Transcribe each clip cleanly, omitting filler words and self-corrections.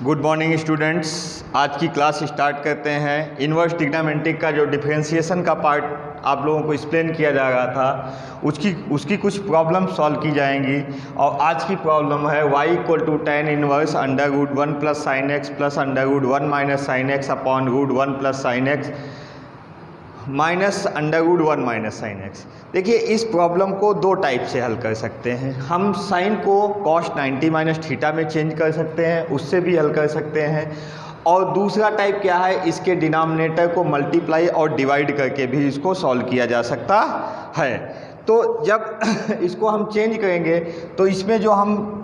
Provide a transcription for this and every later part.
Good morning students. आज की class start करते हैं। इन्वर्स ट्रिग्नोमेट्रिक का जो डिफरेंशिएशन का पार्ट आप लोगों को एक्सप्लेन किया जा रहा था उसकी कुछ प्रॉब्लम सॉल्व की जाएंगी। और आज की प्रॉब्लम है y equal to tan inverse under root 1 plus sine x plus under root 1 minus sine x upon root 1 plus sine x minus under root 1 minus sine x. देखिए, इस प्रॉब्लम को दो टाइप से हल कर सकते हैं। हम साइन को cos 90 माइनस थीटा में चेंज कर सकते हैं, उससे भी हल कर सकते हैं। और दूसरा टाइप क्या है, इसके डिनोमिनेटर को मल्टीप्लाई और डिवाइड करके भी इसको सॉल्व किया जा सकता है। तो जब इसको हम चेंज करेंगे तो इसमें जो हम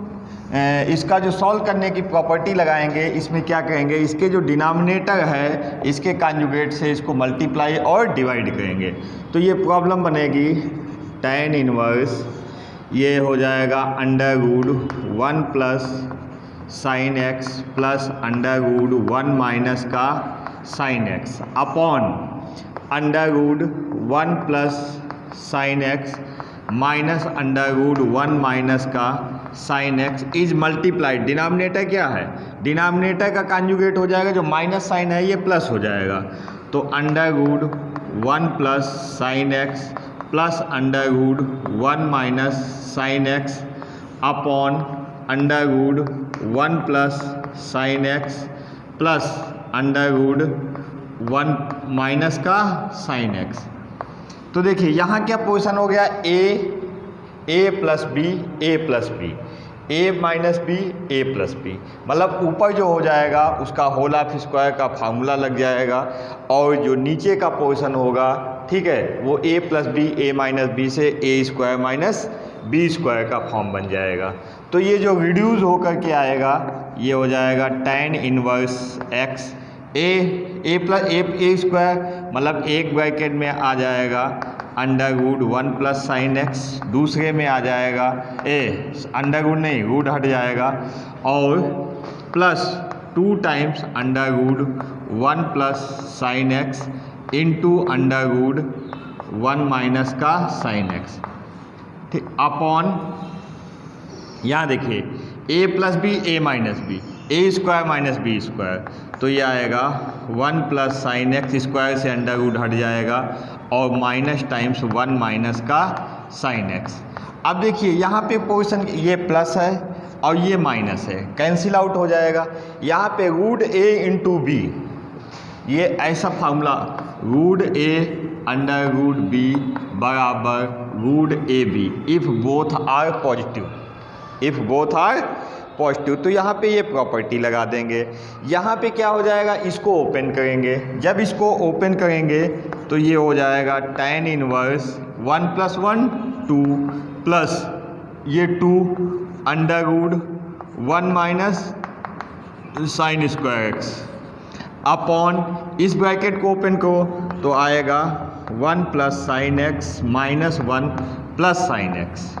इसका जो सॉल्व करने की प्रॉपर्टी लगाएंगे, इसमें क्या करेंगे, इसके जो डिनोमिनेटर है इसके कॉन्जुगेट से इसको मल्टीप्लाई और डिवाइड करेंगे। तो ये प्रॉब्लम बनेगी tan इनवर्स, ये हो जाएगा under root 1 plus sine x plus under root 1 minus का sine x upon under root 1 plus sine x minus under root 1 minus का sine x is multiplied. Denominator क्या है, डिनोमिनेटर का कॉन्जुगेट हो जाएगा, जो माइनस साइन है ये प्लस हो जाएगा। तो under root 1 plus sine x plus under root 1 minus sine x upon under root 1 plus sine x plus under root 1 minus का साइन एक्स। तो देखिए यहाँ क्या पोजीशन हो गया, a plus b, a plus b, a minus b, a plus b. मतलब ऊपर जो हो जाएगा उसका होल ऑफ स्क्वायर का फार्मूला लग जाएगा, और जो नीचे का पोजीशन होगा, ठीक है, वो ए plus b, a minus B से ए स्क्वायर माइनस बी स्क्वायर का फॉर्म बन जाएगा। तो ये जो रिड्यूस होकर के आएगा ये हो जाएगा tan inverse x a plus a square, मतलब एक ब्रैकेट में आ जाएगा under root 1 plus sine x, दूसरे में आ जाएगा अंडर रूट नहीं, रूट हट जाएगा, और plus 2 times under root 1 plus sine x into under root 1 minus का साइन एक्स, ठीक, अपॉन यहाँ देखिए a plus b, a minus b, a square minus b square, तो ये आएगा 1 प्लस साइन एक्स स्क्वायर से अंडर रूट हट जाएगा और माइनस टाइम्स 1 माइनस का साइन एक्स। अब देखिए यहाँ पे पोजीशन ये प्लस है और ये माइनस है, कैंसिल आउट हो जाएगा। यहाँ पे रूट ए इंटू बी, ये ऐसा formula, root a under root b बराबर root a b if both are positive, if both are positive. तो यहाँ पे ये प्रॉपर्टी लगा देंगे। यहाँ पे क्या हो जाएगा, इसको ओपन करेंगे। जब इसको ओपन करेंगे तो ये हो जाएगा tan इनवर्स 1 प्लस 1 2 प्लस ये 2 under root 1 minus sine square x upon, इस ब्रैकेट को ओपन करो तो आएगा 1 plus sine x minus 1 plus sine x.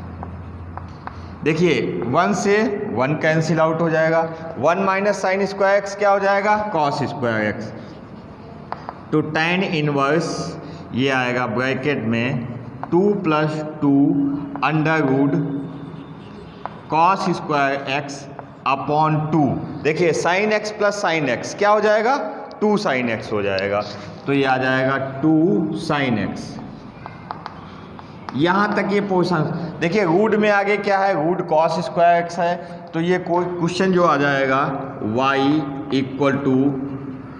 देखिए 1 से 1 कैंसिल आउट हो जाएगा, 1 माइनस साइन स्क्वायर एक्स क्या हो जाएगा, कॉस स्क्वायर एक्स। तो tan इनवर्स ये आएगा ब्रैकेट में 2 plus 2 under root cos square x upon 2। देखिए sine x plus sine x क्या हो जाएगा, 2 साइन एक्स हो जाएगा। तो ये आ जाएगा 2 साइन एक्स। यहाँ तक ये पोजीशन देखिए, रूट में आगे क्या है, रूट कॉस स्क्वायर एक्स है। तो ये कोई क्वेश्चन जो आ जाएगा y equal to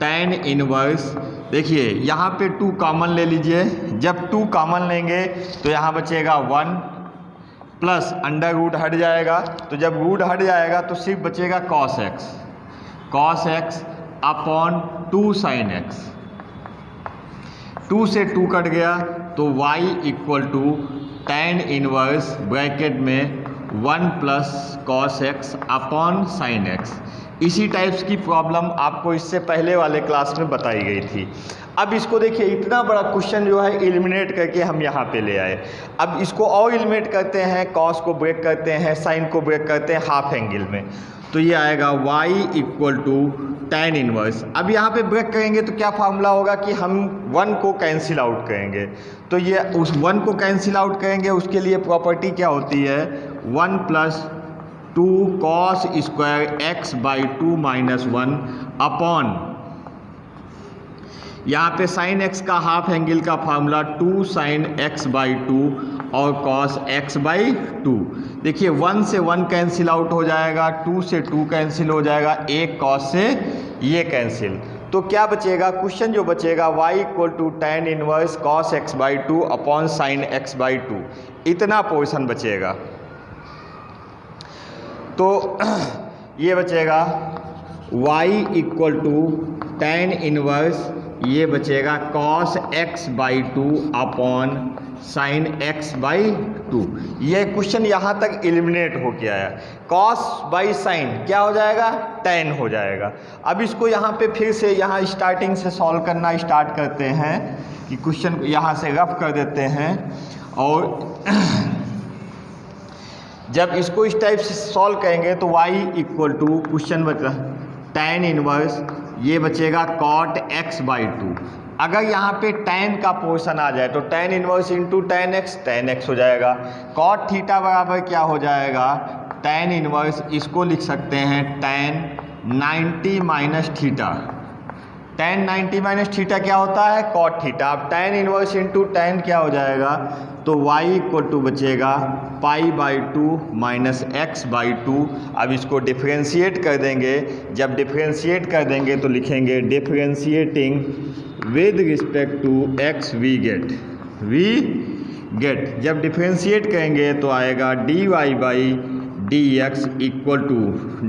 tan inverse, देखिए यहाँ पे 2 कॉमन ले लीजिए। जब 2 कॉमन लेंगे तो यहाँ बचेगा 1 प्लस अंडर रूट हट जाएगा, तो जब रूट हट जाएगा तो सिर्फ बचेगा cos x upon 2 sine x. 2 से 2 कट गया तो y equal to tan inverse bracket में 1 plus cos x upon sine x. इसी टाइप्स की प्रॉब्लम आपको इससे पहले वाले क्लास में बताई गई थी। अब इसको देखिए, इतना बड़ा क्वेश्चन जो है एलिमिनेट करके हम यहाँ पे ले आए। अब इसको और एलिमिनेट करते हैं, कॉस को ब्रेक करते हैं, साइन को ब्रेक करते हैं हाफ एंगल में। तो ये आएगा y equal to tan inverse. अब यहाँ पे ब्रेक करेंगे तो क्या फार्मूला होगा कि हम 1 को कैंसिल आउट करेंगे। तो ये उस 1 को कैंसिल आउट करेंगे, उसके लिए प्रॉपर्टी क्या होती है, 1 plus 2 cos square x by 2 minus 1 upon, यहाँ पे साइन x का हाफ एंगल का फार्मूला 2 साइन x बाई 2 और cos x बाई 2। देखिए 1 से 1 कैंसिल आउट हो जाएगा, 2 से 2 कैंसिल हो जाएगा, एक cos से ये कैंसिल, तो क्या बचेगा, क्वेश्चन जो बचेगा y equal to tan inverse cos x by 2 upon sine x by 2, इतना पोर्शन बचेगा। तो ये बचेगा y equal to tan inverse, ये बचेगा cos x by 2 upon sine x by 2। ये क्वेश्चन यहाँ तक एलिमिनेट हो के आया। cos बाई साइन क्या हो जाएगा, tan हो जाएगा। अब इसको यहाँ पे फिर से यहाँ स्टार्टिंग से सॉल्व करना स्टार्ट करते हैं कि क्वेश्चन यहाँ से रफ कर देते हैं, और जब इसको इस टाइप से सॉल्व करेंगे तो y इक्वल टू क्वेश्चन बचा tan इनवर्स, ये बचेगा cot x बाई 2। अगर यहाँ पे tan का पोर्शन आ जाए तो tan inverse into tan x हो जाएगा। cot थीटा बराबर क्या हो जाएगा, tan इनवर्स, इसको लिख सकते हैं tan 90 minus theta. tan 90 minus theta क्या होता है, cot थीटा। अब tan इनवर्स इंटू tan क्या हो जाएगा, तो y इक्वल टू बचेगा पाई बाई 2 माइनस x बाई 2। अब इसको डिफ्रेंशिएट कर देंगे, जब डिफ्रेंशिएट कर देंगे तो लिखेंगे differentiating with respect to x we get, जब डिफ्रेंशिएट करेंगे तो आएगा dy by dx equal to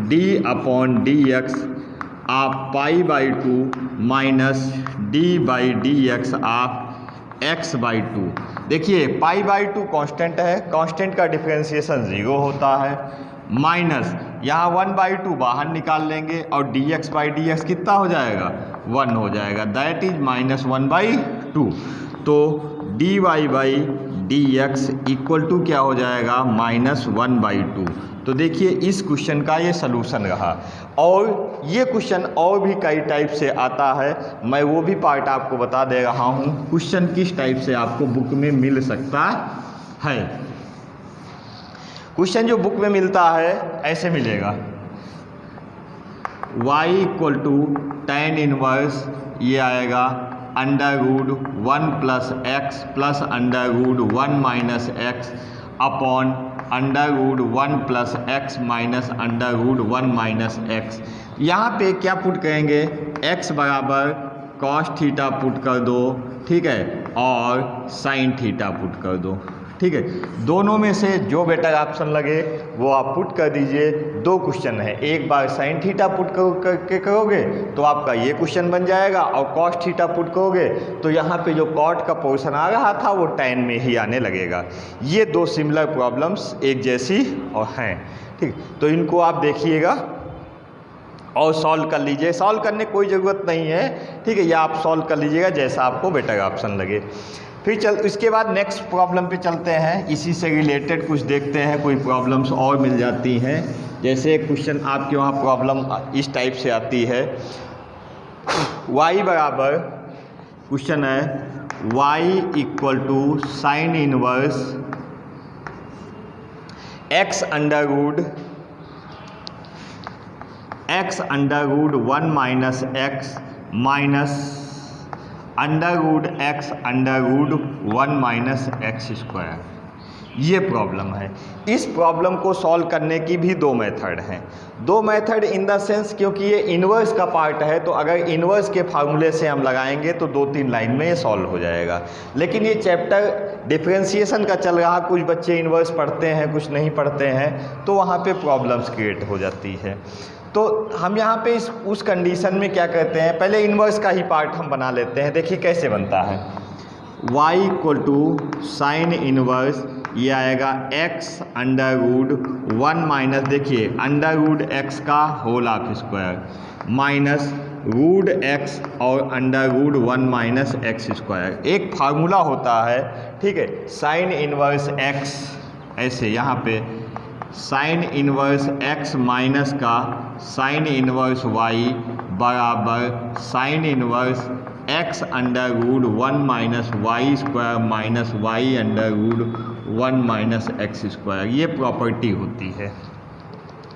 d upon dx आप pi by 2 minus d by dx आप x बाई 2। देखिए पाई बाई 2 कांस्टेंट है, कांस्टेंट का डिफरेंशिएशन 0 होता है, माइनस यहाँ 1 बाई 2 बाहर निकाल लेंगे और dx बाई dx कितना हो जाएगा, 1 हो जाएगा, दैट इज माइनस 1 बाई 2। तो dy by dx equal to क्या हो जाएगा, माइनस 1 बाई 2। तो देखिए इस क्वेश्चन का ये सलूशन रहा, और ये क्वेश्चन और भी कई टाइप से आता है, मैं वो भी पार्ट आपको बता दे रहा हूँ क्वेश्चन किस टाइप से आपको बुक में मिल सकता है। क्वेश्चन जो बुक में मिलता है ऐसे मिलेगा, y equal to tan inverse, ये आएगा under root 1 plus x plus under root 1 minus x upon under root 1 plus x minus under root 1 minus x. यहाँ पे क्या पुट करेंगे, x बराबर cos थीटा पुट कर दो, ठीक है, और sin थीटा पुट कर दो, ठीक है। दोनों में से जो बेटर ऑप्शन लगे वो आप पुट कर दीजिए। 2 क्वेश्चन है, एक बार sin थीटा पुट करके करोगे तो आपका ये क्वेश्चन बन जाएगा, और cos थीटा पुट करोगे तो यहाँ पे जो cot का पोर्शन आ रहा था वो tan में ही आने लगेगा। ये 2 सिमिलर प्रॉब्लम्स एक जैसी और हैं, ठीक। तो इनको आप देखिएगा और सॉल्व कर लीजिए, सॉल्व करने की कोई ज़रूरत नहीं है, ठीक है, या आप सॉल्व कर लीजिएगा जैसा आपको बेटर ऑप्शन लगे। फिर इसके बाद नेक्स्ट प्रॉब्लम पे चलते हैं, इसी से रिलेटेड कुछ देखते हैं, कोई प्रॉब्लम्स और मिल जाती हैं। जैसे क्वेश्चन आपके वहाँ प्रॉब्लम इस टाइप से आती है, y बराबर क्वेश्चन है y equal to sine inverse x under root 1 minus x minus under root x under root 1 minus x square. ये प्रॉब्लम है। इस प्रॉब्लम को सॉल्व करने की भी 2 मेथड हैं। 2 मेथड इन द सेंस क्योंकि ये इन्वर्स का पार्ट है, तो अगर इन्वर्स के फार्मूले से हम लगाएंगे तो 2-3 लाइन में ये सॉल्व हो जाएगा। लेकिन ये चैप्टर डिफरेंशिएशन का चल रहा, कुछ बच्चे इन्वर्स पढ़ते हैं कुछ नहीं पढ़ते हैं, तो वहाँ पे प्रॉब्लम्स क्रिएट हो जाती है। तो हम यहाँ पे उस कंडीशन में क्या करते हैं, पहले इन्वर्स का ही पार्ट हम बना लेते हैं। देखिए कैसे बनता है, y equal to sine inverse, ये आएगा x अंडर रूड 1 माइनस, देखिए अंडर रूड x का whole of square minus root x और under root 1 minus x square. एक फार्मूला होता है, ठीक है, साइन इनवर्स x, ऐसे यहाँ पे साइन इनवर्स x माइनस का साइन इनवर्स y बराबर sine inverse x under root 1 minus y square minus y under root 1 minus x square. ये प्रॉपर्टी होती है।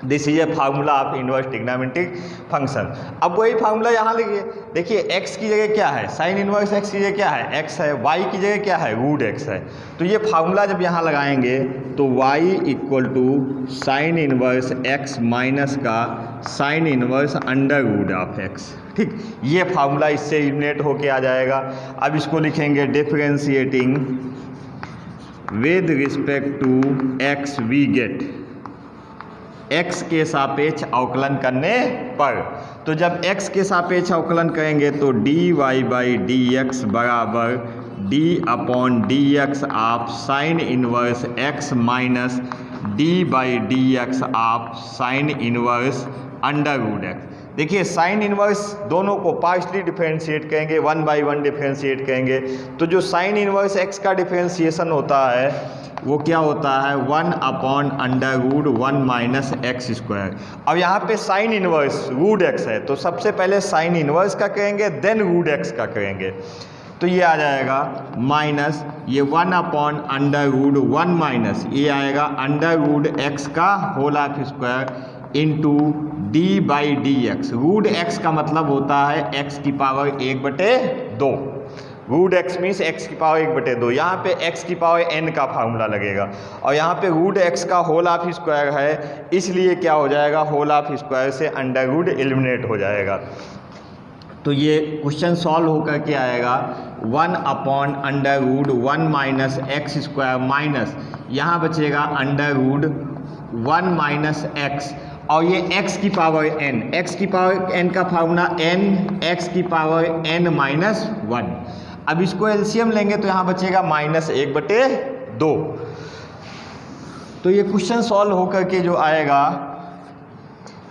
This is a formula of inverse trigonometric function. अब वही formula यहाँ लिखिए, देखिए x की जगह क्या है, साइन इनवर्स x की जगह क्या है, x है, y की जगह क्या है, रूट x है। तो ये फार्मूला जब यहाँ लगाएंगे तो y equal to sine inverse x minus का sine inverse under root of x। ठीक, ये फार्मूला इससे इलिमिनेट होके आ जाएगा। अब इसको लिखेंगे differentiating with respect to x we get, x के सापेक्ष अवकलन करने पर। तो जब x के सापेक्ष अवकलन करेंगे तो dy बाई डी एक्स बराबर d upon d x of sine inverse x minus d by d x of sine inverse under root x। देखिए साइन इनवर्स दोनों को पार्शली डिफरेंशिएट करेंगे, 1 बाई 1 डिफरेंशिएट करेंगे। तो जो साइन इनवर्स x का differentiation होता है वो क्या होता है, 1 upon under root 1 minus x square. अब यहाँ पे साइन इनवर्स रूट x है तो सबसे पहले साइन इनवर्स का करेंगे देन रूट x का करेंगे। तो ये आ जाएगा माइनस ये 1 अपॉन अंडर रूट 1 माइनस ये आएगा अंडर रूट x का whole of square into d by d x. Root x का मतलब होता है x की पावर 1/2, रूट x मीन्स x की पावर 1/2। यहाँ पे x की पावर n का फार्मूला लगेगा और यहाँ पे रूट x का होल ऑफ स्क्वायर है, इसलिए क्या हो जाएगा, होल ऑफ स्क्वायर से अंडर रूट एलिमिनेट हो जाएगा। तो ये क्वेश्चन सॉल्व होकर के आएगा 1 upon under root 1 minus x square minus यहाँ बचेगा अंडर रूट 1 माइनस एक्स और ये x की पावर n, x की पावर n का फार्मूला n x की पावर n माइनस 1। अब इसको एलसीएम लेंगे तो यहाँ बचेगा -1/2। तो ये क्वेश्चन सॉल्व होकर के जो आएगा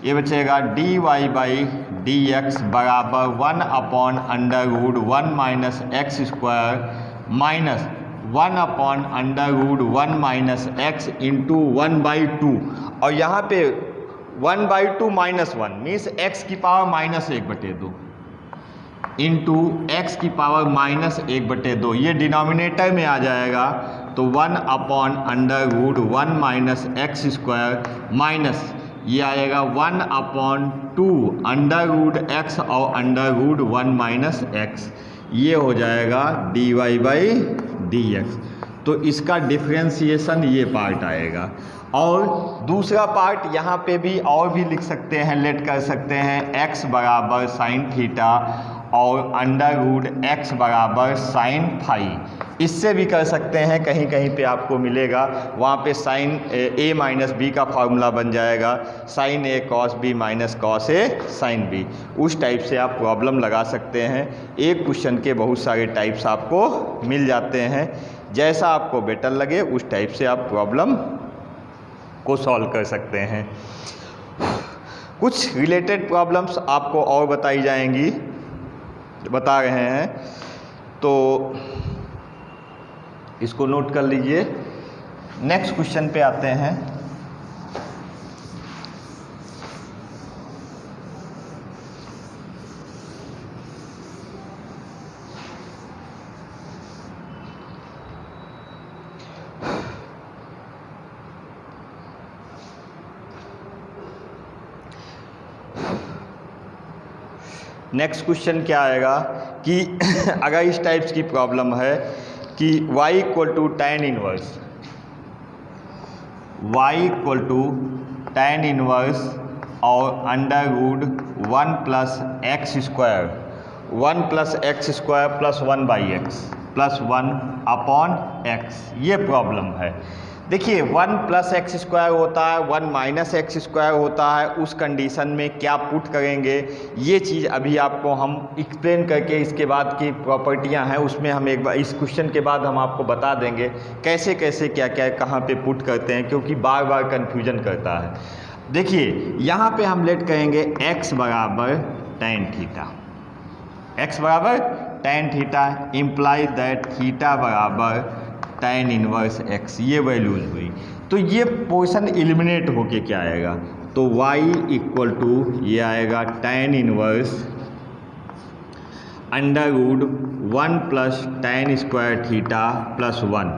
ये बचेगा dy बाई डी एक्स बराबर 1 upon under root 1 minus x square minus 1 upon under root 1 minus x into 1/2 और यहाँ पे 1/2 माइनस 1 मीन्स x की पावर -1/2 इंटू एक्स की पावर -1/2 ये डिनोमिनेटर में आ जाएगा। तो 1 upon under root 1 minus x square minus ये आएगा 1 अपॉन 2 अंडर रूट x और अंडर रूट 1 माइनस एक्स, ये हो जाएगा dy बाई डी एक्स। तो इसका डिफरेंशिएशन ये पार्ट आएगा। और दूसरा पार्ट यहाँ पे भी और भी लिख सकते हैं, लेट कर सकते हैं x बराबर साइन थीटा और अंडर रूट x बराबर साइन फाई, इससे भी कर सकते हैं। कहीं कहीं पे आपको मिलेगा वहाँ पे साइन a माइनस बी का फार्मूला बन जाएगा, sine a cos b minus cos a sine b। उस टाइप से आप प्रॉब्लम लगा सकते हैं। एक क्वेश्चन के बहुत सारे टाइप्स आपको मिल जाते हैं, जैसा आपको बेटर लगे उस टाइप से आप प्रॉब्लम को सॉल्व कर सकते हैं। कुछ रिलेटेड प्रॉब्लम्स आपको और बताई जाएंगी, बता रहे हैं, तो इसको नोट कर लीजिए। नेक्स्ट क्वेश्चन पे आते हैं। नेक्स्ट क्वेश्चन क्या आएगा कि अगर इस टाइप्स की प्रॉब्लम है कि y equal to tan inverse, y equal to tan inverse और under root 1 plus x square, 1 plus x square plus 1 by x plus 1 upon x, ये प्रॉब्लम है। देखिए 1 प्लस एक्स स्क्वायर होता है, 1 माइनस एक्स स्क्वायर होता है, उस condition में क्या पुट करेंगे ये चीज़ अभी आपको हम एक्सप्लेन करके इसके बाद की प्रॉपर्टियां हैं उसमें हम एक बार इस क्वेश्चन के बाद हम आपको बता देंगे कैसे कैसे क्या क्या कहाँ पे पुट करते हैं, क्योंकि बार बार कन्फ्यूजन करता है। देखिए यहाँ पे हम लेट करेंगे x बराबर tan थीटा, x बराबर tan theta imply that theta बराबर tan इनवर्स x, ये वैल्यूज हुई। तो ये पोर्शन एलिमिनेट होके क्या आएगा, तो y इक्वल टू ये आएगा tan inverse under root 1 plus tan square theta plus 1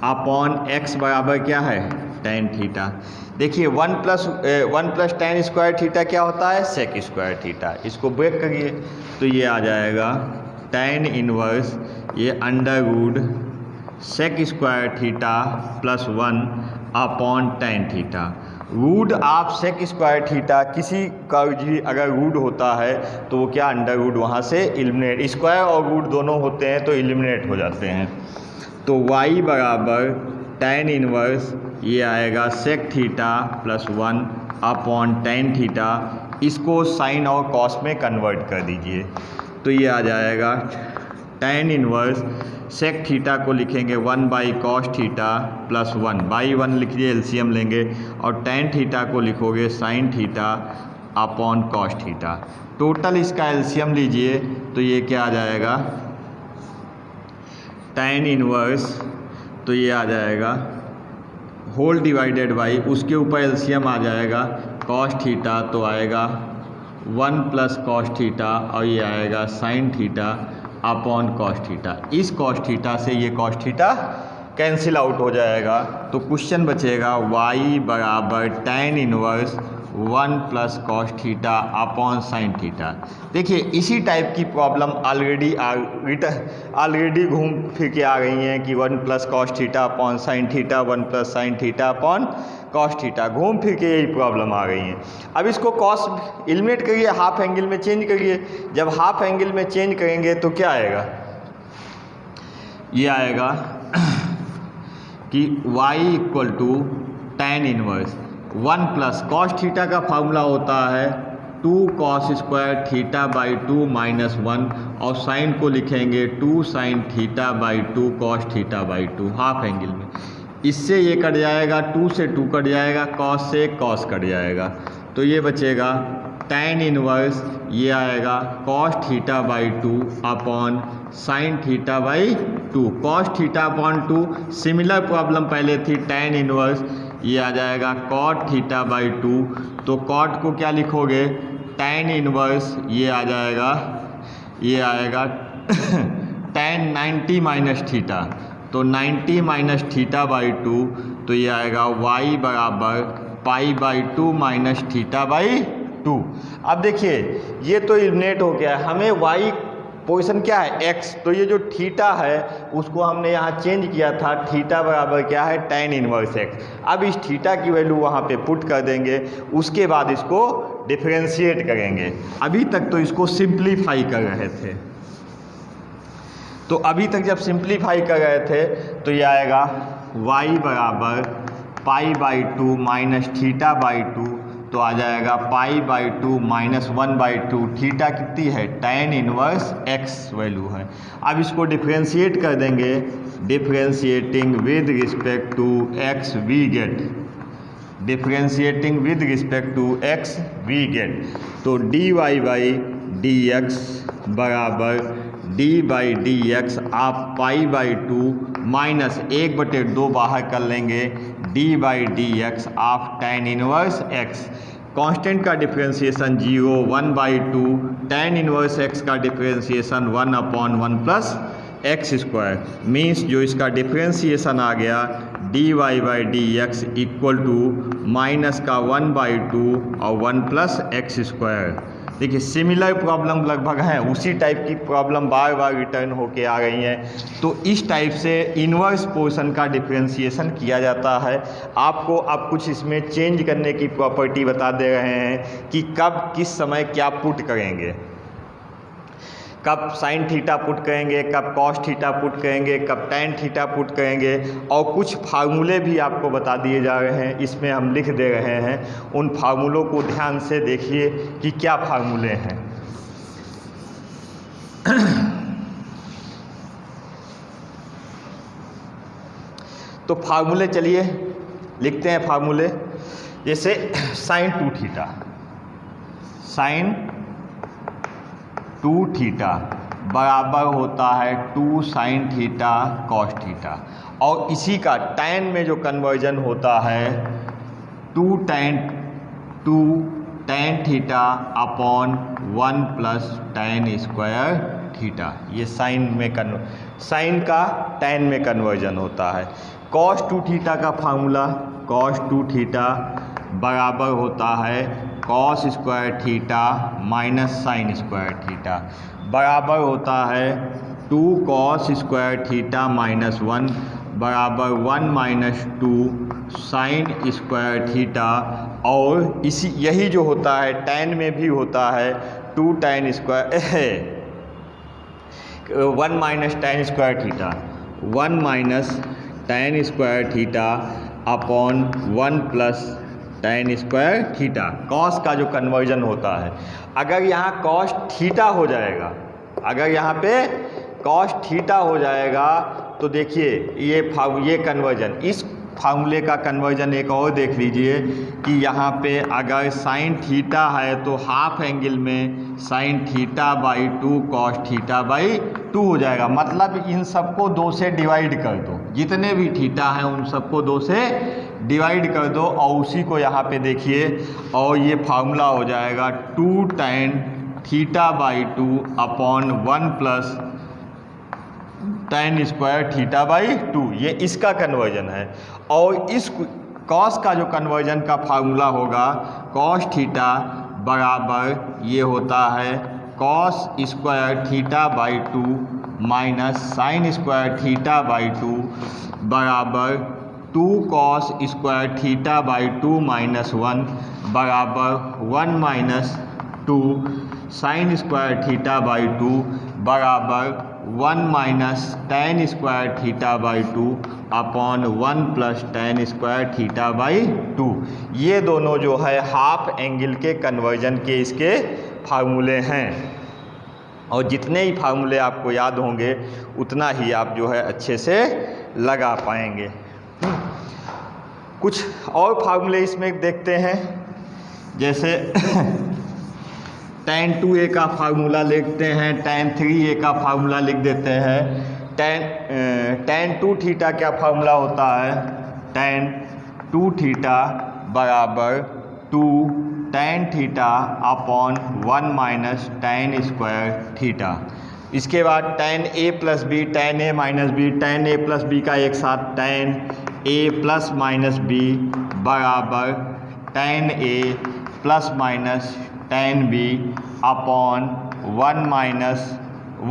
upon x बराबर क्या है tan थीटा। देखिए 1 + tan स्क्वायर थीटा क्या होता है, सेक स्क्वायर थीटा। इसको ब्रेक करिए तो ये आ जाएगा tan इनवर्स ये under root sec square theta plus 1 tan theta. Root आप सेक स्क्वायर थीटा किसी का भी अगर रूट होता है तो वो क्या अंडर रूट वहाँ से एलिमिनेट, स्क्वायर और रूट दोनों होते हैं तो एलिमिनेट हो जाते हैं। तो y बराबर tan इनवर्स ये आएगा sec theta plus 1 tan theta. इसको साइन और कॉस में कन्वर्ट कर दीजिए तो ये आ जाएगा tan इनवर्स सेक थीटा को लिखेंगे 1/cos थीटा प्लस 1/1 लिखिए, एलसीएम लेंगे, और tan थीटा को लिखोगे sin theta cos theta. Total इसका एलसीएम लीजिए तो ये क्या आ जाएगा tan इनवर्स तो ये आ जाएगा होल डिवाइडेड बाई उसके ऊपर एलसीएम आ जाएगा cos थीटा तो आएगा 1 + cos थीटा और ये आएगा sin थीटा cos थीटा। इस cos थीटा से ये cos थीटा कैंसिल आउट हो जाएगा तो क्वेश्चन बचेगा y बराबर tan inverse 1 + cos theta sin theta. देखिए इसी टाइप की प्रॉब्लम ऑलरेडी घूम फिर के आ गई हैं कि 1 + cos theta sin theta 1 + sin theta cos theta, घूम फिर के यही प्रॉब्लम आ गई हैं। अब इसको cos एलिमिनेट करिए, हाफ एंगल में चेंज करिए। जब हाफ एंगल में चेंज करेंगे तो क्या आएगा, ये आएगा कि y = tan inverse 1 + cos theta का फार्मूला होता है 2 cos square theta by 2 minus 1 और साइन को लिखेंगे 2 sin theta by 2 cos theta by 2 half angle में। इससे ये कट जाएगा, 2 से 2 कट जाएगा, cos से cos कट जाएगा तो ये बचेगा tan इनवर्स ये आएगा cos theta by 2 sin theta by 2 cos theta 2। Similar problem पहले थी tan इनवर्स ये आ जाएगा cot थीटा बाई 2 तो cot को क्या लिखोगे tan इनवर्स ये आ जाएगा tan 90 माइनस थीटा तो 90 माइनस थीटा बाई 2 तो ये आएगा y बराबर π/2 माइनस थीटा बाई 2। अब देखिए ये तो एलिमिनेट हो गया, हमें y पोजीशन क्या है x, तो ये जो थीटा है उसको हमने यहाँ चेंज किया था, थीटा बराबर क्या है tan इनवर्स x। अब इस थीटा की वैल्यू वहाँ पे पुट कर देंगे, उसके बाद इसको डिफरेंशिएट करेंगे। अभी तक तो इसको सिंप्लीफाई कर रहे थे, तो अभी तक जब सिंप्लीफाई कर रहे थे तो ये आएगा y बराबर π/2 माइनस थीटा बाई 2 तो आ जाएगा π/2 माइनस 1/2। थीटा कितनी है tan इनवर्स x वैल्यू है। अब इसको डिफरेंशिएट कर देंगे, differentiating with respect to x we get, differentiating with respect to x we get तो dy/dx बराबर d/dx आप π/2 माइनस 1/2 बाहर कर लेंगे d/dx आप tan इनवर्स x। कांस्टेंट का डिफरेंशिएशन 0, 1/2 tan इनवर्स x का differentiation 1/1 plus x square means जो इसका डिफरेंशिएशन आ गया dy/dx इक्वल टू माइनस का 1/2 और 1 प्लस एक्स स्क्वायर। देखिए सिमिलर प्रॉब्लम लगभग हैं, उसी टाइप की प्रॉब्लम बार बार रिटर्न होके आ गई हैं। तो इस टाइप से इन्वर्स पोर्शन का डिफरेंशिएशन किया जाता है। आपको अब कुछ इसमें चेंज करने की प्रॉपर्टी बता दे रहे हैं कि कब किस समय क्या पुट करेंगे, कब साइन थीटा पुट करेंगे, कब कॉस थीटा पुट करेंगे, कब टैन थीटा पुट करेंगे, और कुछ फार्मूले भी आपको बता दिए जा रहे हैं, इसमें हम लिख दे रहे हैं। उन फार्मूलों को ध्यान से देखिए कि क्या फार्मूले हैं। तो फार्मूले चलिए लिखते हैं फार्मूले। जैसे साइन 2 थीटा, साइन 2 थीटा बराबर होता है 2 साइन थीटा कॉस थीटा, और इसी का टैन में जो कन्वर्जन होता है 2 tan theta upon 1 plus tan square theta. ये साइन का टैन में कन्वर्जन होता है। कॉस 2 थीटा का फार्मूला कॉस 2 थीटा बराबर होता है cos square theta minus sine square theta, बराबर होता है 2 कॉस स्क्वायर थीटा माइनस 1 बराबर 1 माइनस 2 साइन स्क्वायर थीटा। और इसी यही जो होता है tan में भी होता है 2 tan square 1 minus tan square theta, 1 minus tan square theta upon 1 plus tan square theta. Cos का जो कन्वर्जन होता है, अगर यहाँ कॉस थीटा हो जाएगा, अगर यहाँ पे कॉस थीटा हो जाएगा तो देखिए ये कन्वर्जन, इस फार्मूले का कन्वर्जन एक और देख लीजिए कि यहाँ पे अगर साइन थीटा है तो हाफ एंगल में sine theta by 2 cos theta by 2 हो जाएगा। मतलब इन सबको 2 से डिवाइड कर दो, जितने भी थीटा हैं उन सबको 2 से डिवाइड कर दो और उसी को यहाँ पे देखिए और ये फार्मूला हो जाएगा 2 tan theta by 2 upon 1 plus tan square theta by 2, ये इसका कन्वर्जन है। और इस कॉस का जो कन्वर्जन का फार्मूला होगा कॉस थीटा बराबर ये होता है cos square theta by 2 minus sine square theta by 2 बराबर 2 cos square theta by 2 minus 1 बराबर 1 minus 2 sine square theta by 2 बराबर 1 minus tan square theta by 2 upon 1 plus tan square theta by 2। ये दोनों जो है हाफ एंगल के conversion के इसके फार्मूले हैं। और जितने ही फार्मूले आपको याद होंगे उतना ही आप जो है अच्छे से लगा पाएंगे। कुछ और फार्मूले इसमें देखते हैं, जैसे tan 2a का फार्मूला लिखते हैं, tan 3a का फार्मूला लिख देते हैं। tan 2 थीटा क्या फार्मूला होता है, tan 2 थीटा बराबर 2 tan theta upon 1 minus tan square theta. इसके बाद tan a plus b, tan a minus b, tan a plus b का एक साथ tan a plus minus b बराबर tan a plus minus tan b अपॉन 1 minus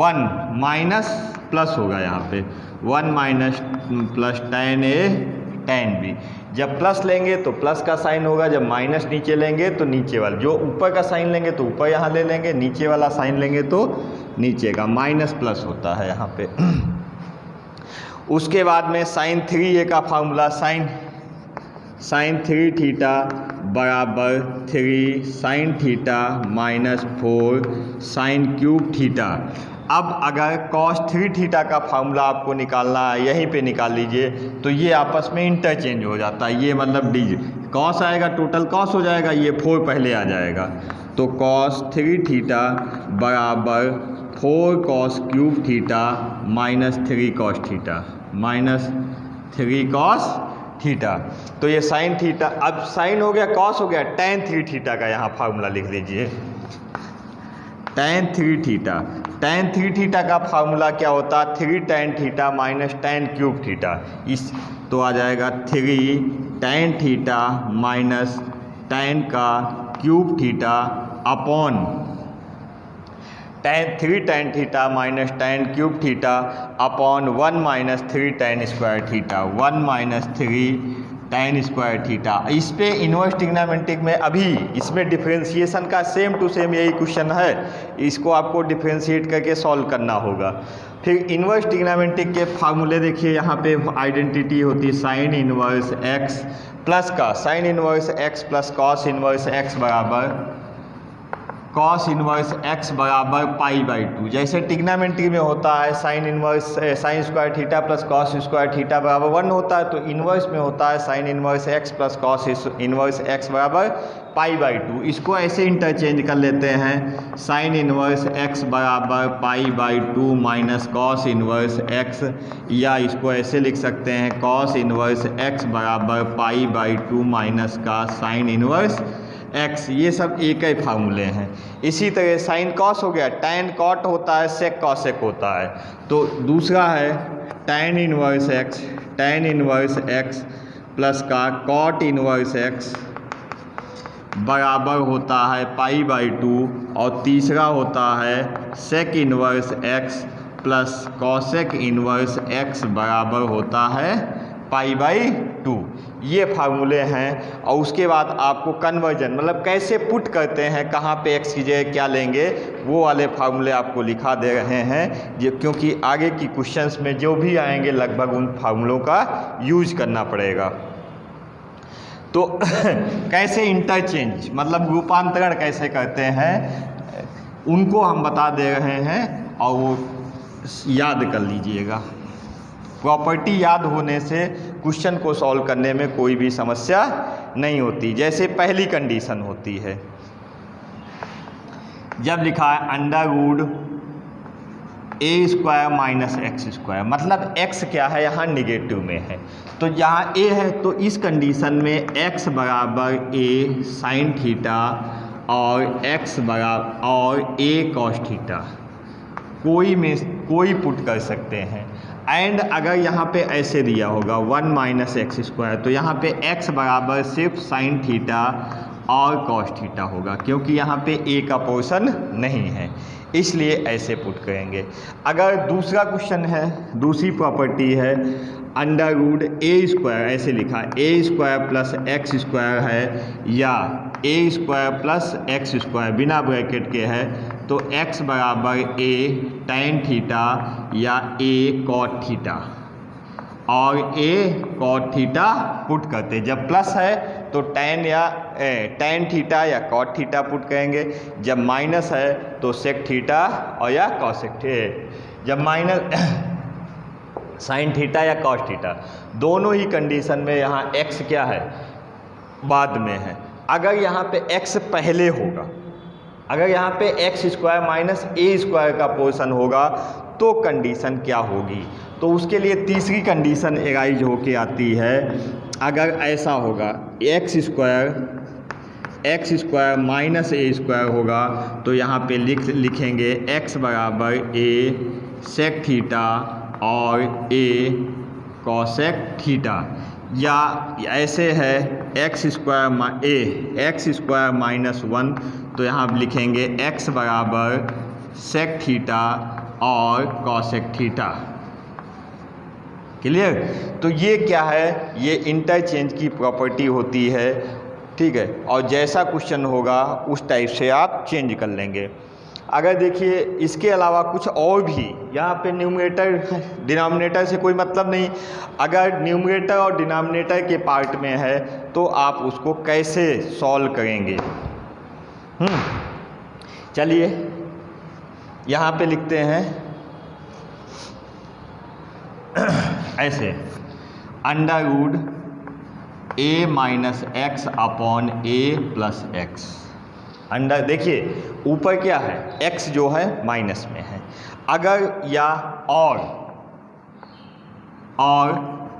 1 minus plus होगा यहाँ पे 1 minus plus tan a tan b। जब plus लेंगे तो प्लस का साइन होगा, जब माइनस नीचे लेंगे तो नीचे वाला, जो ऊपर का साइन लेंगे तो ऊपर यहाँ ले लेंगे, नीचे वाला साइन लेंगे तो नीचे का माइनस प्लस होता है यहाँ पे। उसके बाद में साइन 3a का फार्मूला साइन 3 थीटा बराबर 3 sine theta minus 4 sine cube theta. अब अगर कॉस 3 थीटा का फार्मूला आपको निकालना है, यहीं पे निकाल लीजिए, तो ये आपस में इंटरचेंज हो जाता है। ये मतलब डी कॉस आएगा, टोटल कॉस हो जाएगा, ये 4 पहले आ जाएगा, तो कॉस 3 थीटा बराबर 4 cos cube theta minus 3 cos theta minus 3 cos theta. तो ये साइन थीटा, अब साइन हो गया, कॉस हो गया, tan 3 थीटा का यहाँ फार्मूला लिख दीजिए। tan 3 थीटा का फार्मूला क्या होता है, 3 tan theta minus tan cube theta. इस तो आ जाएगा 3 tan थीटा माइनस tan का cube theta upon 3 tan theta minus tan cube theta upon 1 minus 3 tan square theta, 1 minus 3 tan square theta. इस पे इन्वर्स ट्रिग्नोमेट्रिक में अभी इसमें डिफरेंशिएशन का सेम टू सेम यही क्वेश्चन है, इसको आपको डिफरेंशिएट करके सॉल्व करना होगा। फिर इन्वर्स ट्रिग्नोमेट्रिक के फार्मूले देखिए, यहाँ पे आइडेंटिटी होती है साइन इन्वर्स x प्लस का, sign inverse x plus cos inverse x बराबर कॉस इन्वर्स x बराबर पाई बाई 2। जैसे ट्रिग्नोमेट्री में होता है sign inverse sine square theta plus cos square theta बराबर 1 होता है, तो इन्वर्स में होता है sign inverse x plus cos inverse x बराबर पाई बाई 2। इसको ऐसे इंटरचेंज कर लेते हैं, साइन इन्वर्स x बराबर पाई by 2 minus cos inverse x, या इसको ऐसे लिख सकते हैं कॉस इन्वर्स x बराबर पाई बाई 2 माइनस का साइन इन्वर्स x। ये सब एक ही फार्मूले हैं। इसी तरह साइन कॉस हो गया, tan कॉट होता है, सेक कॉसेक होता है, तो दूसरा है tan इन्वर्स x प्लस का कॉट इनवर्स एक्स बराबर होता है π/2 और तीसरा होता है sec inverse x plus cosec inverse x बराबर होता है π/2। ये फार्मूले हैं। और उसके बाद आपको कन्वर्जन मतलब कैसे पुट करते हैं, कहाँ पे एक्स की जगह क्या लेंगे, वो वाले फार्मूले आपको लिखा दे रहे हैं क्योंकि आगे की क्वेश्चंस में जो भी आएंगे लगभग उन फार्मूलों का यूज करना पड़ेगा। तो कैसे इंटरचेंज मतलब रूपांतरण कैसे करते हैं उनको हम बता दे रहे हैं और वो याद कर लीजिएगा। प्रॉपर्टी याद होने से क्वेश्चन को सॉल्व करने में कोई भी समस्या नहीं होती। जैसे पहली कंडीशन होती है, जब लिखा है under root a² minus x², मतलब x क्या है यहाँ निगेटिव में है, तो यहाँ a है तो इस कंडीशन में x बराबर a साइन थीटा और x बराबर और a कॉस थीटा कोई पुट कर सकते हैं। एंड अगर यहाँ पे ऐसे दिया होगा 1 माइनस x², तो यहाँ पे x बराबर सिर्फ साइन थीटा और कॉस थीटा होगा क्योंकि यहाँ पे a का पोर्शन नहीं है, इसलिए ऐसे पुट करेंगे। अगर दूसरा क्वेश्चन है, दूसरी प्रॉपर्टी है अंडर रूट a², ऐसे लिखा a² प्लस x² है या a² प्लस x² बिना ब्रैकेट के है, तो x बराबर a tan थीटा या a cot थीटा और a cot थीटा पुट करते। जब प्लस है तो tan थीटा या cot थीटा पुट करेंगे, जब माइनस है तो sec थीटा और या cosec थीटा, जब माइनस साइन थीटा या कॉस थीटा। दोनों ही कंडीशन में यहाँ x क्या है बाद में है। अगर यहाँ पे x पहले होगा, अगर यहाँ पे x² माइनस a² का पोर्शन होगा तो कंडीशन क्या होगी, तो उसके लिए तीसरी कंडीशन एराइज होके आती है। अगर ऐसा होगा x² माइनस a² होगा तो यहाँ पे लिखेंगे x बराबर a सेक थीटा और a कॉसेक थीटा, या ऐसे है x² माइनस 1 तो यहाँ लिखेंगे x बराबर सेक थीटा और कॉसेक थीटा। क्लियर? तो ये क्या है, ये इंटरचेंज की प्रॉपर्टी होती है, ठीक है। और जैसा क्वेश्चन होगा उस टाइप से आप चेंज कर लेंगे। अगर देखिए इसके अलावा कुछ और भी यहाँ पे न्यूमरेटर डिनोमिनेटर से कोई मतलब नहीं, अगर न्यूमरेटर और डिनोमिनेटर के पार्ट में है तो आप उसको कैसे सॉल्व करेंगे। चलिए यहाँ पे लिखते हैं ऐसे under root a minus x upon a plus x. Under देखिए ऊपर क्या है, x जो है माइनस में है, अगर या और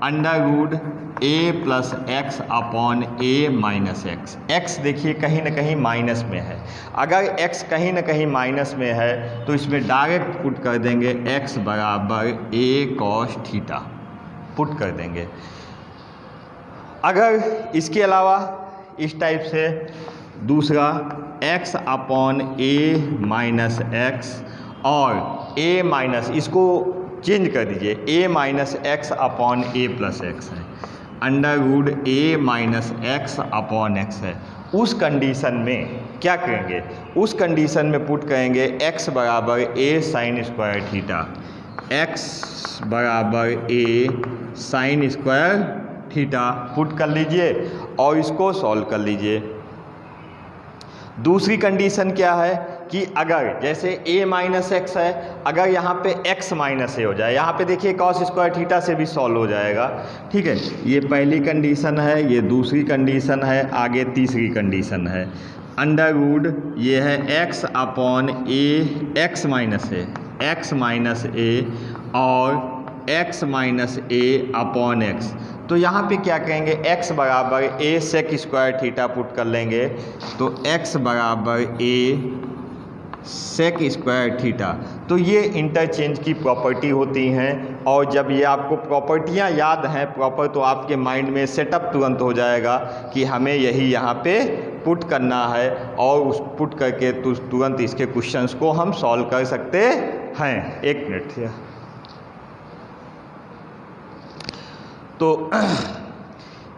under root a plus x upon a minus x. x देखिए कहीं ना कहीं माइनस में है, अगर x कहीं ना कहीं माइनस में है तो इसमें डायरेक्ट पुट कर देंगे x बराबर a कॉस थीटा पुट कर देंगे। अगर इसके अलावा इस टाइप से दूसरा x upon a minus x और a माइनस, इसको चेंज कर दीजिए, a minus x upon a plus x है, under root a minus x upon x है। उस कंडीशन में क्या करेंगे, उस कंडीशन में पुट करेंगे x बराबर a sine square theta, x बराबर a sine square theta put कर लीजिए और इसको सॉल्व कर लीजिए। दूसरी कंडीशन क्या है कि अगर जैसे a माइनस एक्स है, अगर यहाँ पे x माइनस a हो जाए, यहाँ पे देखिए कॉस स्क्वायर थीटा से भी सॉल्व हो जाएगा, ठीक है। ये पहली कंडीशन है, ये दूसरी कंडीशन है, आगे तीसरी कंडीशन है। अंडर रूट ये है x upon a x minus a और x minus a upon x। तो यहाँ पे क्या कहेंगे, x बराबर a sec square theta put कर लेंगे, तो x बराबर a सेक स्क्वायर थीटा। तो ये इंटरचेंज की प्रॉपर्टी होती हैं। और जब ये आपको प्रॉपर्टियाँ याद हैं प्रॉपर, तो आपके माइंड में सेटअप तुरंत हो जाएगा कि हमें यही यहाँ पे पुट करना है, और उस पुट करके तुरंत इसके क्वेश्चंस को हम सॉल्व कर सकते हैं। एक मिनट से तो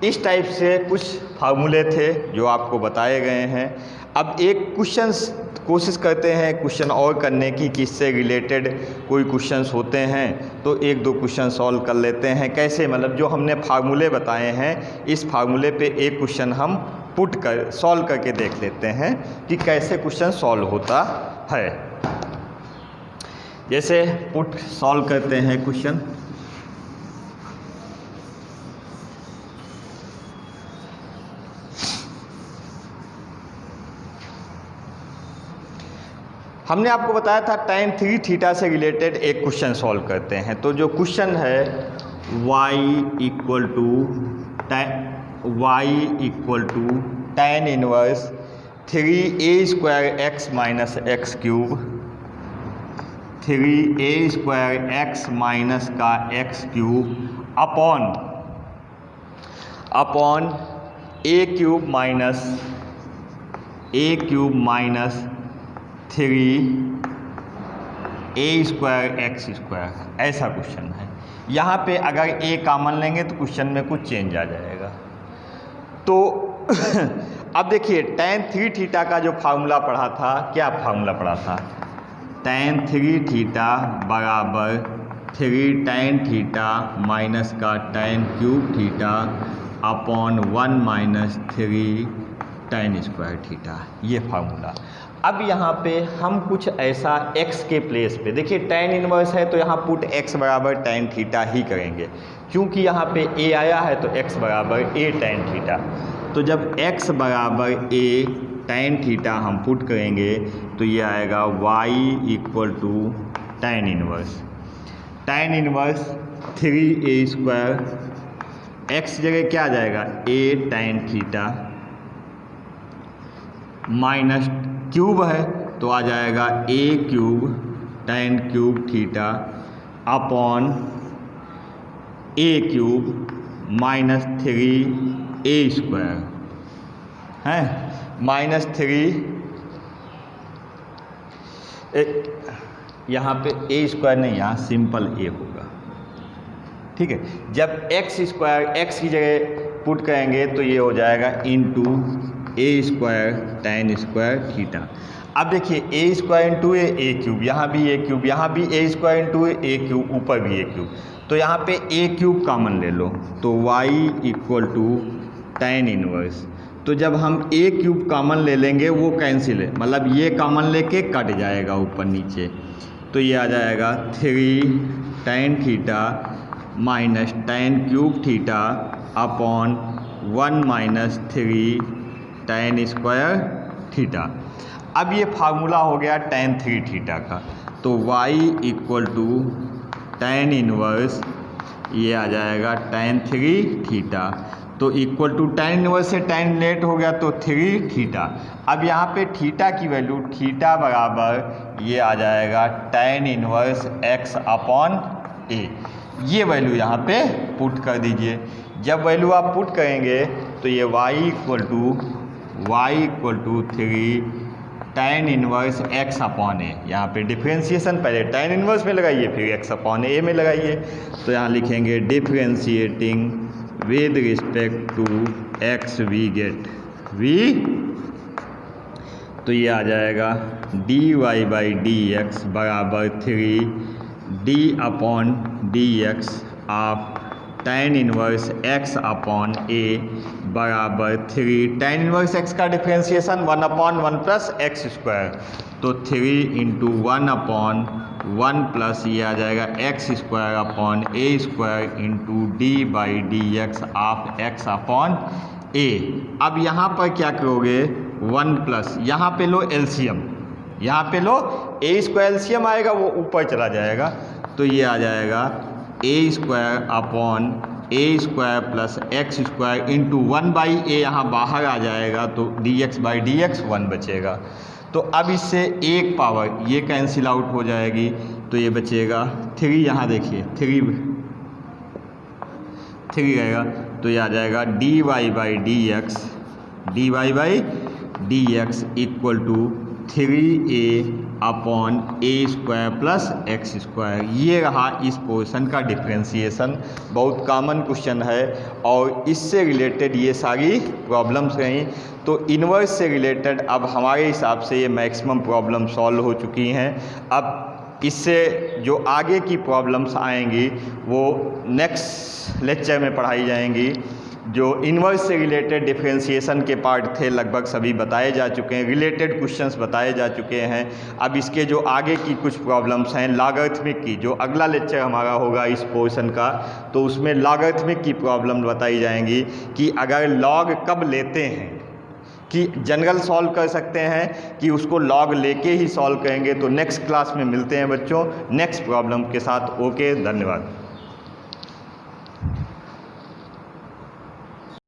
इस टाइप से कुछ फार्मूले थे जो आपको बताए गए हैं। अब एक क्वेश्चंस कोशिश करते हैं क्वेश्चन और करने की, कि इससे रिलेटेड कोई क्वेश्चंस होते हैं तो एक दो क्वेश्चन सॉल्व कर लेते हैं। कैसे, मतलब जो हमने फार्मूले बताए हैं इस फार्मूले पे एक क्वेश्चन हम पुट कर सॉल्व करके देख लेते हैं कि कैसे क्वेश्चन सॉल्व होता है। जैसे पुट सॉल्व करते हैं क्वेश्चन। हमने आपको बताया था tan 3 थीटा से रिलेटेड एक क्वेश्चन सॉल्व करते हैं। तो जो क्वेश्चन है y equal to tan inverse 3a² x minus x cube, 3a² x minus का x cube upon a cube minus 3a² x², ऐसा क्वेश्चन है। यहाँ पे अगर a कॉमन लेंगे तो क्वेश्चन में कुछ चेंज आ जाएगा। तो अब देखिए tan 3 थीटा का जो फार्मूला पढ़ा था, क्या फार्मूला पढ़ा था? tan 3 थीटा बराबर 3 tan थीटा माइनस का tan cube theta upon 1 minus 3 tan square theta, ये फार्मूला। अब यहाँ पे हम कुछ ऐसा x के प्लेस पे, देखिए tan इनवर्स है तो यहाँ पुट x बराबर tan थीटा ही करेंगे, क्योंकि यहाँ पे a आया है तो x बराबर a tan थीटा। तो जब x बराबर a tan थीटा हम पुट करेंगे तो ये आएगा y equal to tan inverse 3a² x जगह क्या आ जाएगा a tan theta minus cube है तो आ जाएगा a cube tan cube theta upon a cube minus 3a² है, माइनस 3 यहाँ पे a² नहीं, यहाँ सिंपल a होगा, ठीक है। जब x² x की जगह पुट करेंगे तो ये हो जाएगा into a² tan square theta. अब देखिए a² इंटू a क्यूब, यहाँ भी a क्यूब, यहाँ भी a² इंटू a क्यूब, ऊपर भी a क्यूब, तो यहाँ पे a क्यूब कॉमन ले लो तो y equal to tan inverse. तो जब हम a क्यूब कॉमन ले लेंगे वो कैंसिल है, मतलब ये कॉमन लेके कट जाएगा ऊपर नीचे, तो ये आ जाएगा 3 tan theta minus tan cube theta upon 1 minus 3 tan square theta. अब ये फार्मूला हो गया tan 3 थीटा का, तो y equal to tan inverse, ये आ जाएगा tan 3 थीटा, तो इक्वल टू tan इनवर्स से tan लेट हो गया तो 3 थीटा। अब यहाँ पे थीटा की वैल्यू, थीटा बराबर ये आ जाएगा tan inverse x upon a, ये वैल्यू यहाँ पे पुट कर दीजिए। जब वैल्यू आप पुट करेंगे तो ये y equal to 3 tan inverse x upon a, यहाँ पे डिफ्रेंशिएशन पहले tan इनवर्स में लगाइए फिर x अपॉन a में लगाइए, तो यहाँ लिखेंगे differentiating with respect to x we get v, तो ये आ जाएगा dy/dx बराबर 3 d upon dx of tan inverse x upon a बराबर 3 tan इनवर्स x का differentiation 1 upon 1 plus x square, तो 3 इंटू 1 अपॉन 1 प्लस ये आ जाएगा x square upon a square into d/dx of x upon a। अब यहाँ पर क्या करोगे 1 प्लस, यहाँ पे लो एलसीएम, यहाँ पे लो a² एलसीएम आएगा वो ऊपर चला जाएगा, तो ये आ जाएगा a² upon a square plus x square into 1/a यहाँ बाहर आ जाएगा तो dx/dx 1 बचेगा। तो अब इससे एक पावर ये कैंसिल आउट हो जाएगी तो ये बचेगा 3, यहाँ देखिए 3 रहेगा तो ये आ जाएगा dy/dx equal to 3a/a² plus x square. ये रहा इस पोर्शन का डिफ्रेंसिएशन। बहुत कॉमन क्वेश्चन है और इससे रिलेटेड ये सारी प्रॉब्लम्स रहीं। तो इन्वर्स से रिलेटेड अब हमारे हिसाब से ये मैक्सिमम प्रॉब्लम सॉल्व हो चुकी हैं। अब इससे जो आगे की प्रॉब्लम्स आएंगी वो नेक्स्ट लेक्चर में पढ़ाई जाएंगी। जो इन्वर्स से रिलेटेड डिफरेंशिएशन के पार्ट थे लगभग सभी बताए जा चुके हैं, रिलेटेड क्वेश्चंस बताए जा चुके हैं। अब इसके जो आगे की कुछ प्रॉब्लम्स हैं लॉगरिथमिक की, जो अगला लेक्चर हमारा होगा इस पोर्शन का, तो उसमें लॉगरिथमिक की प्रॉब्लम बताई जाएंगी कि अगर लॉग कब लेते हैं, कि जनरल सॉल्व कर सकते हैं कि उसको लॉग लेके ही सॉल्व करेंगे। तो नेक्स्ट क्लास में मिलते हैं बच्चों नेक्स्ट प्रॉब्लम के साथ। ओके, धन्यवाद।